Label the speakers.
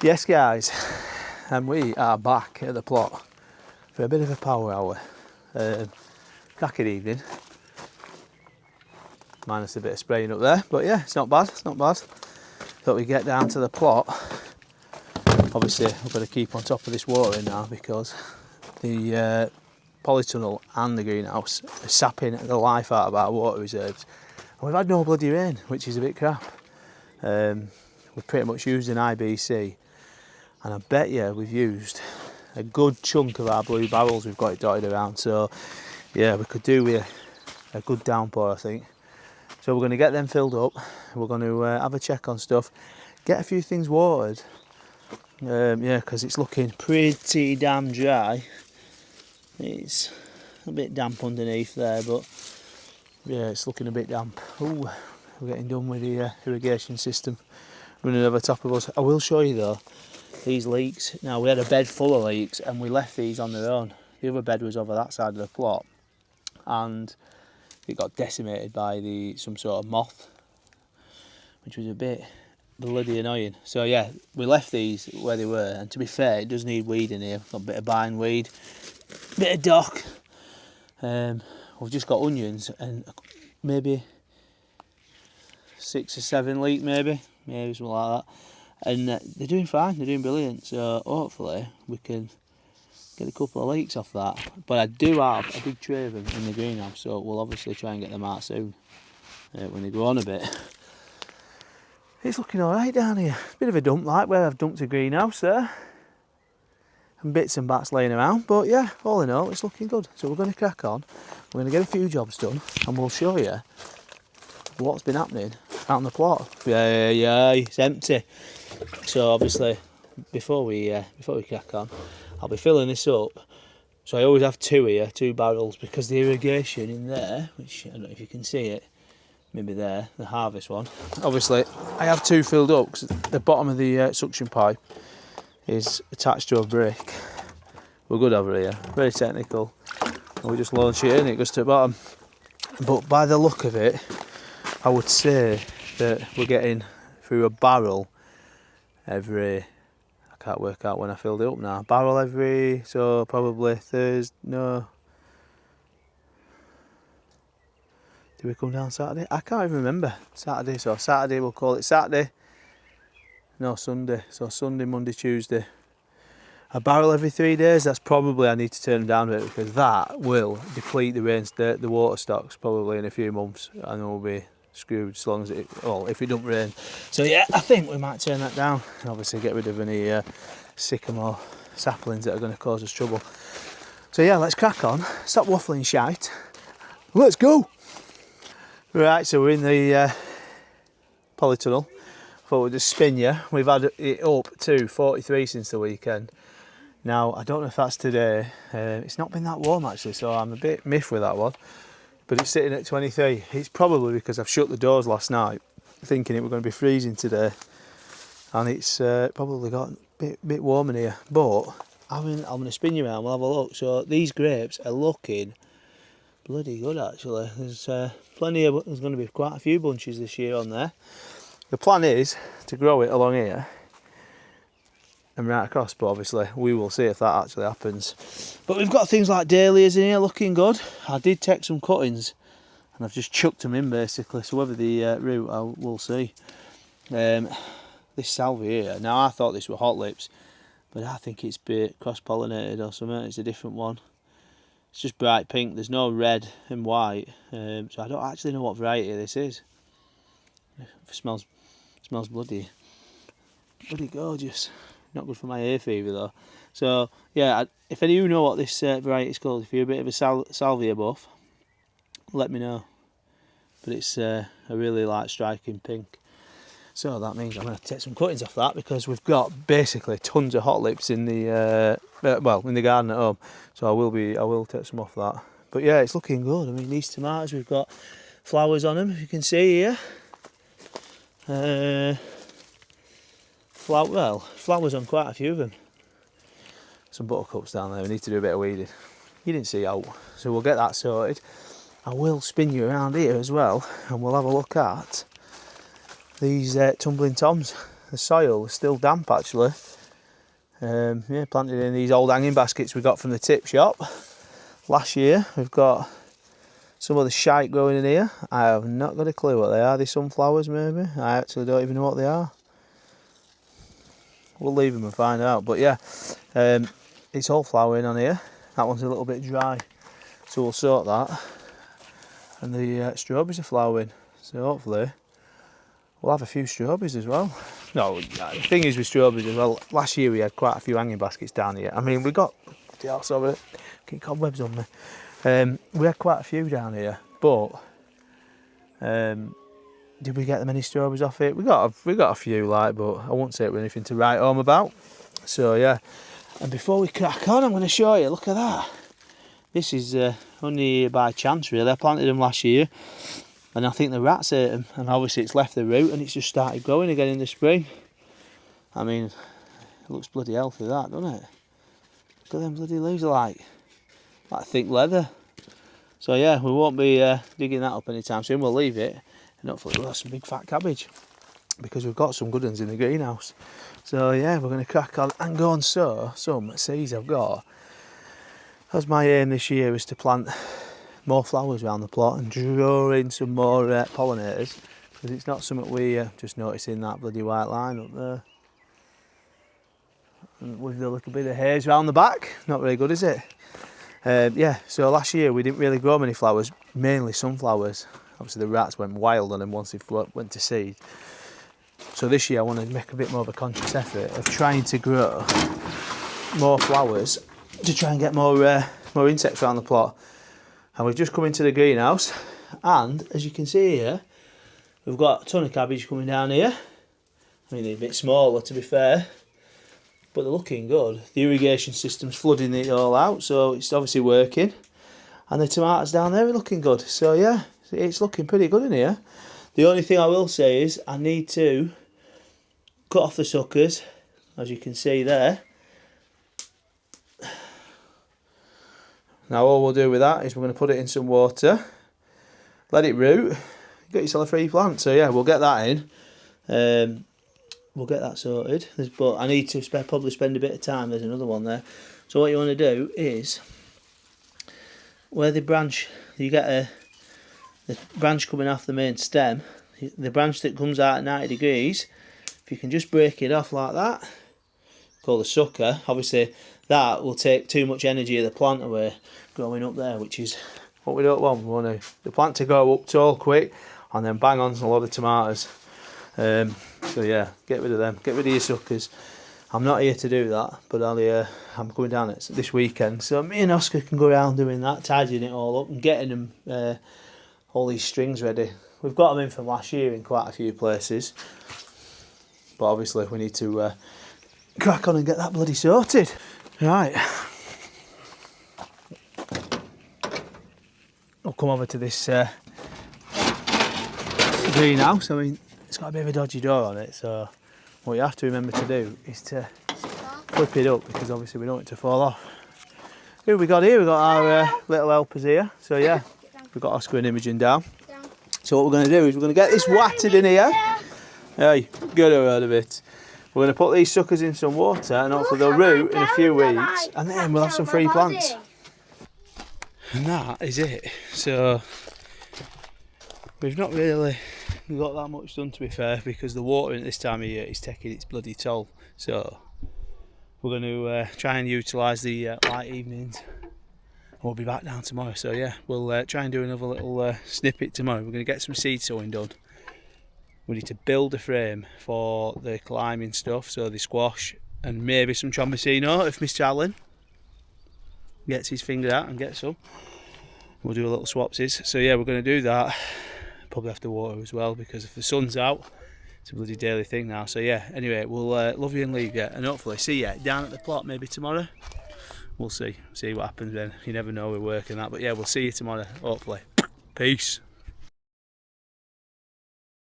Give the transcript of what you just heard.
Speaker 1: Yes guys, and we are back at the plot for a bit of a power hour. Cracking evening, minus a bit of spraying up there, but yeah, it's not bad, it's not bad. Thought we get down to the plot. Obviously we've got to keep on top of this watering now because the polytunnel and the greenhouse are sapping the life out of our water reserves. And we've had no bloody rain, which is a bit crap. We've pretty much used an IBC, and I bet you we've used a good chunk of our blue barrels. We've got it dotted around, so yeah, we could do with a good downpour, I think. So we're going to get them filled up. We're going to have a check on stuff, get a few things watered. Yeah, because it's looking pretty damn dry. It's a bit damp underneath there, but yeah, it's looking a bit damp. Ooh, we're getting done with the irrigation system running over top of us. I will show you though, these leaks. Now, we had a bed full of leaks and we left these on their own. The other bed was over that side of the plot and it got decimated by some sort of moth, which was a bit bloody annoying. So yeah, we left these where they were, and to be fair, it does need weed in here. We've got a bit of bindweed, bit of dock. We've just got onions and maybe 6 or 7 leek, maybe something like that. And they're doing fine, they're doing brilliant, so hopefully we can get a couple of leeks off that. But I do have a big tray of them in the greenhouse, so we'll obviously try and get them out soon when they go on a bit. It's looking alright down here. It's a bit of a dump like where I've dumped a greenhouse there, and bits and bats laying around, but yeah, all in all it's looking good. So we're going to crack on, we're going to get a few jobs done, and we'll show you what's been happening out on the plot. Yeah, it's empty. So obviously, before we crack on, I'll be filling this up. So I always have 2 here, 2 barrels, because the irrigation in there, which I don't know if you can see it, maybe there, the harvest one. Obviously, I have 2 filled up because the bottom of the suction pipe is attached to a brick. We're good over here, very technical. And we just launch it in, it goes to the bottom. But by the look of it, I would say that we're getting through a barrel every, I can't work out when I filled it up now, barrel every, so probably Thursday, no. Do we come down Saturday? I can't even remember. Saturday, so Saturday, we'll call it Saturday. No, Sunday, so Sunday, Monday, Tuesday. A barrel every 3 days, that's probably, I need to turn them down a bit because that will deplete the water stocks probably in a few months, and we'll be screwed as long as if it don't rain. So yeah, I think we might turn that down and obviously get rid of any sycamore saplings that are going to cause us trouble. So yeah, let's crack on, stop waffling shite, let's go. Right, so we're in the polytunnel. Thought we'd just spin you. We've had it up to 43 since the weekend. Now, I don't know if that's today. It's not been that warm actually, so I'm a bit miffed with that one. But it's sitting at 23. It's probably because I've shut the doors last night, thinking it was going to be freezing today. And it's probably got a bit warm in here. But I'm going to spin you around, we'll have a look. So these grapes are looking bloody good actually. There's there's going to be quite a few bunches this year on there. The plan is to grow it along here and right across, but obviously we will see if that actually happens. But we've got things like dahlias in here looking good. I did take some cuttings and I've just chucked them in basically, so whether the root, we'll see. This salvia here, now I thought this were hot lips, but I think it's cross-pollinated or something. It's a different one. It's just bright pink, there's no red and white, so I don't actually know what variety this is. It smells bloody gorgeous. Not good for my hay fever though. So yeah, if any of you know what this variety is called, if you're a bit of a salvia buff, let me know. But it's a really light striking pink. So that means I'm going to take some cuttings off that because we've got basically tons of hot lips in the in the garden at home. So I will take some off that. But yeah, it's looking good. I mean, these tomatoes, we've got flowers on them, if you can see here. Flowers on quite a few of them. Some buttercups down there, we need to do a bit of weeding. You didn't see out, so we'll get that sorted. I will spin you around here as well, and we'll have a look at these tumbling toms. the soil is still damp actually. Yeah, planted in these old hanging baskets we got from the tip shop last year. We've got some of the shite growing in here. I have not got a clue what they are. Are they sunflowers maybe? I actually don't even know what they are. We'll leave them and find out. But yeah, it's all flowering on here. That one's a little bit dry, so we'll sort that. And the strawberries are flowering, so hopefully we'll have a few strawberries as well. No, the thing is with strawberries as well, last year we had quite a few hanging baskets down here. I mean, we got, sorry, get cobwebs on me. We had quite a few down here, but did we get many strawberries off it? We got a few, like, but I won't say it was anything to write home about. So yeah, and before we crack on, I'm going to show you. Look at that. This is only by chance really. I planted them last year, and I think the rats ate them, and obviously it's left the root and it's just started growing again in the spring. I mean, it looks bloody healthy that, doesn't it? Look at them bloody leaves, are like thick leather. So yeah, we won't be digging that up anytime soon. We'll leave it, and hopefully we'll have some big fat cabbage, because we've got some good ones in the greenhouse. So yeah, we're going to crack on and go and sow some seeds I've got. That's my aim this year, is to plant more flowers around the plot and draw in some more pollinators, because it's not something we just noticing that bloody white line up there. And with the little bit of haze around the back, not very good, is it? Yeah, so last year we didn't really grow many flowers, mainly sunflowers. Obviously the rats went wild on them once they went to seed. So this year I want to make a bit more of a conscious effort of trying to grow more flowers to try and get more insects around the plot. And we've just come into the greenhouse, and as you can see here, we've got a ton of cabbage coming down here. I mean, they're a bit smaller to be fair, but they're looking good. The irrigation system's flooding it all out, so it's obviously working. And the tomatoes down there are looking good. So yeah, it's looking pretty good in here. The only thing I will say is I need to cut off the suckers, as you can see there. Now all we'll do with that is we're going to put it in some water, let it root, get yourself a free plant. So yeah, we'll get that in. We'll get that sorted. But I need to probably spend a bit of time. There's another one there. So what you want to do is, where the branch, you get the branch coming off the main stem, the branch that comes out at 90 degrees, if you can just break it off like that, called the sucker. Obviously that will take too much energy of the plant away growing up there, which is what we don't want. We want the plant to go up tall quick and then bang on a lot of tomatoes. So yeah, get rid of them, get rid of your suckers. I'm not here to do that, but I'm going down this weekend, so me and Oscar can go around doing that, tidying it all up and getting them all these strings ready. We've got them in from last year in quite a few places, but obviously we need to crack on and get that bloody sorted. Right, I'll come over to this greenhouse. I mean, it's got a bit of a dodgy door on it, so what you have to remember to do is to flip it up, because obviously we don't want it to fall off. Who have we got here? We've got our little helpers here. So yeah, we've got Oscar and Imogen down. So what we're going to do is we're going to get this watted in here. Hey, get her out of it. We're going to put these suckers in some water, and hopefully they'll root in a few weeks, and then we'll have some free plants. And that is it. So we've not really got that much done, to be fair, because the watering at this time of year is taking its bloody toll. So we're going to try and utilise the light evenings. We'll be back down tomorrow. So yeah, we'll try and do another little snippet tomorrow. We're going to get some seed sowing done. We need to build a frame for the climbing stuff, so the squash and maybe some trombosino if Mr. Allen gets his finger out and gets some. We'll do a little swapsies. So yeah, we're going to do that. Probably have to water as well, because if the sun's out, it's a bloody daily thing now. So yeah, anyway, we'll love you and leave you, and hopefully see you down at the plot maybe tomorrow. We'll see what happens then. You never know with work and that, but yeah, we'll see you tomorrow, hopefully. Peace.